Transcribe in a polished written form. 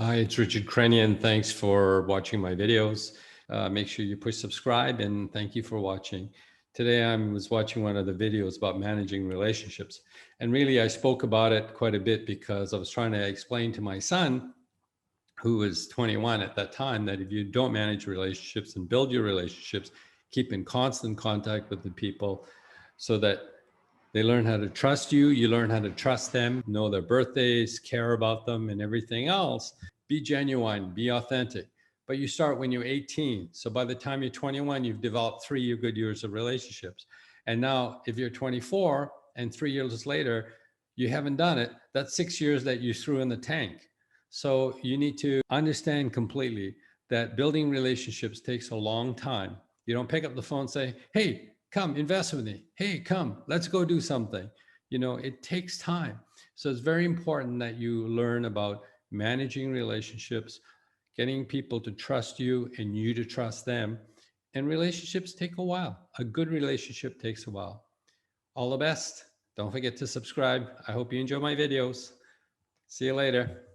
Hi, it's Richard Crenian. Thanks for watching my videos. Make sure you push subscribe and thank you for watching. Today I was watching one of the videos about managing relationships. And really I spoke about it quite a bit because I was trying to explain to my son, who was 21 at that time, that if you don't manage relationships and build your relationships, keep in constant contact with the people so that they learn how to trust you, you learn how to trust them, know their birthdays, care about them and everything else. Be genuine, be authentic. But you start when you're 18. So by the time you're 21, you've developed 3 good years of relationships. And now if you're 24 and 3 years later, you haven't done it, that's 6 years that you threw in the tank. So you need to understand completely that building relationships takes a long time. You don't pick up the phone and say, hey, come invest with me. Hey, come, let's go do something. You know, it takes time. So it's very important that you learn about managing relationships, getting people to trust you and you to trust them. And relationships take a while. A good relationship takes a while. All the best. Don't forget to subscribe. I hope you enjoy my videos. See you later.